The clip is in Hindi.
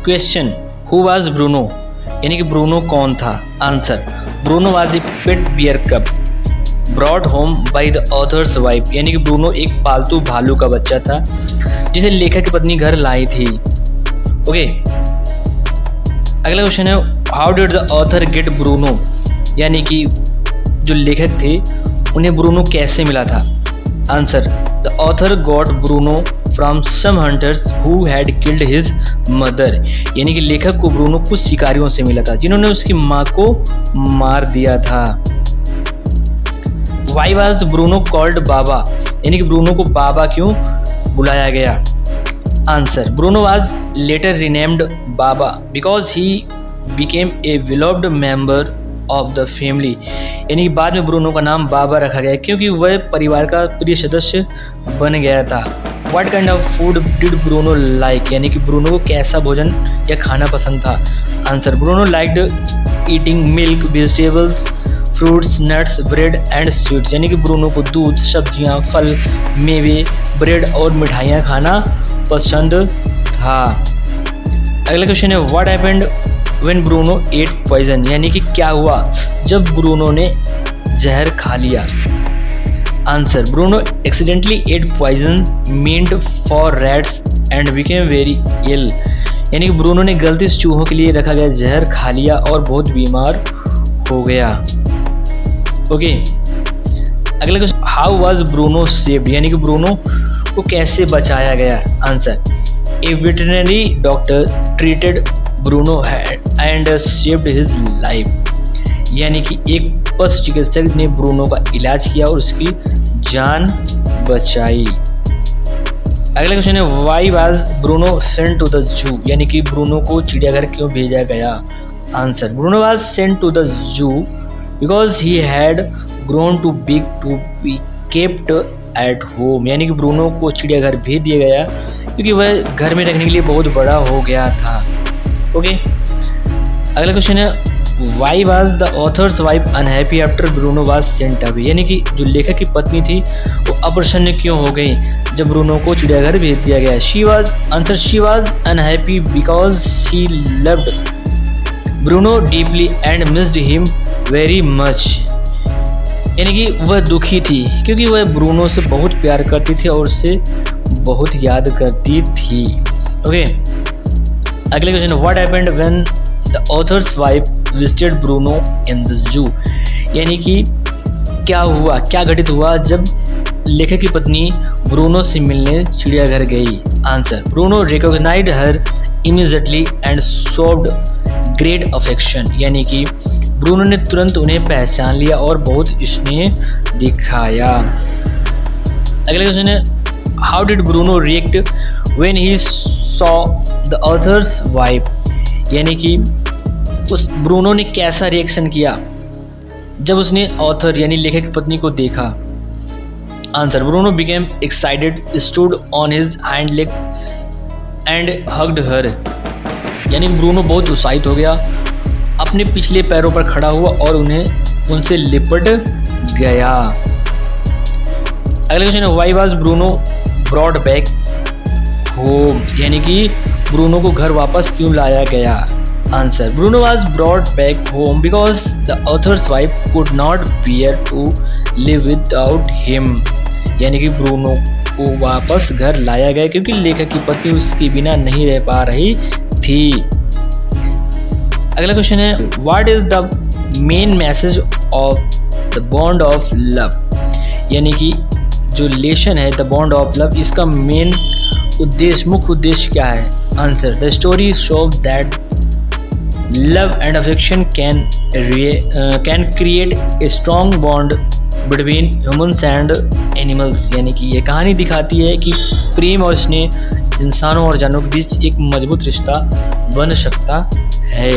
क्वेश्चन, हु वाज ब्रूनो, यानी कि ब्रूनो कौन था। Answer, Bruno was a pet bear cub brought home by the author's wife, यानी कि ब्रूनो एक पालतू भालू का बच्चा था जिसे लेखक की पत्नी घर लाई थी। ओके, अगला क्वेश्चन है, how did the author get Bruno, यानी कि जो लेखक थे उन्हें ब्रूनो कैसे मिला था। Answer, the author got Bruno from some hunters who had killed his mother, यानी कि लेखक को ब्रूनो कुछ शिकारियों से मिला था जिन्होंने उसकी माँ को मार दिया था। वाई वाज ब्रूनो कॉल्ड बाबा, यानी कि ब्रूनो को बाबा क्यों बुलाया गया। Answer, Bruno was later renamed Baba because he became a beloved member of the family, यानी कि बाद में ब्रूनो का नाम बाबा रखा गया क्योंकि वह परिवार का प्रिय सदस्य बन गया था। What kind of food did Bruno like, यानी कि ब्रूनो को कैसा भोजन या खाना पसंद था। Answer, Bruno liked eating milk, vegetables, fruits, nuts, bread and sweets, यानी कि ब्रूनो को दूध, सब्जियां, फल, मेवे, ब्रेड और मिठाइयाँ खाना पसंद था। अगला क्वेश्चन है, what happened when Bruno ate poison, यानी कि क्या हुआ जब ब्रूनो ने जहर खा लिया। Answer, Bruno accidentally ate poison meant for rats and became very ill, यानी कि ब्रूनो ने गलती से चूहों के लिए रखा गया जहर खा लिया और बहुत बीमार हो गया। ओके, अगला question, how was Bruno saved, यानी कि ब्रूनो को कैसे बचाया गया। Answer, A veterinary doctor treated Bruno and saved his life, यानी कि एक पशु चिकित्सक ने ब्रूनो का इलाज किया और उसकी जान बचाई। अगला क्वेश्चन है, why was Bruno sent to the zoo, यानी कि ब्रूनो को चिड़ियाघर क्यों भेजा गया। Answer, Bruno was sent to the zoo because he had grown too big to be kept at home, यानी कि ब्रूनो को चिड़ियाघर भेज दिया गया क्योंकि वह घर में रखने के लिए बहुत बड़ा हो गया था। ओके, अगला क्वेश्चन है, why was the author's wife unhappy after Bruno was Saint away, यानी कि जो लेखक की पत्नी थी वो अप्रसन्न क्यों हो गई जब ब्रूनो को चिड़ियाघर भेज दिया गया। Answer, she was unhappy because she loved Bruno deeply and missed him very much, यानी कि वह दुखी थी क्योंकि वह ब्रूनो से बहुत प्यार करती थी और उसे बहुत याद करती थी। ओके, अगले question, what happened when the author's wife visited Bruno in the zoo, यानी कि क्या घटित हुआ जब लेखक की पत्नी ब्रूनो से मिलने चिड़ियाघर गई। Answer, Bruno recognised her immediately and showed great affection, यानी कि ब्रूनो ने तुरंत उन्हें पहचान लिया और बहुत स्नेह दिखाया। अगला क्वेश्चन है, how did Bruno react when he saw the author's wife, यानी कि उस ब्रूनो ने कैसा रिएक्शन किया जब उसने ऑथर यानी लेखक की पत्नी को देखा। Answer, Bruno became excited, stood on his hind leg and hugged her, यानी ब्रूनो बहुत उत्साहित हो गया, अपने पिछले पैरों पर खड़ा हुआ और उनसे लिपट गया। अगला क्वेश्चन है, why was Bruno brought back home, यानी कि ब्रूनो को घर वापस क्यों लाया गया। Answer, Bruno was brought back home because the author's wife could not bear to live without him, यानी कि ब्रूनो को वापस घर लाया गया क्योंकि लेखक की पत्नी उसके बिना नहीं रह पा रही थी। अगला क्वेश्चन है, what is the main message of the bond of love, यानी कि जो रिलेशन है द बॉन्ड ऑफ लव, इसका मेन मुख्य उद्देश्य क्या है। Answer, the story show that love and affection can create a strong bond between humans and animals, यानी कि ये कहानी दिखाती है कि प्रेम और स्नेह इंसानों और जानवरों के बीच एक मजबूत रिश्ता बन सकता है।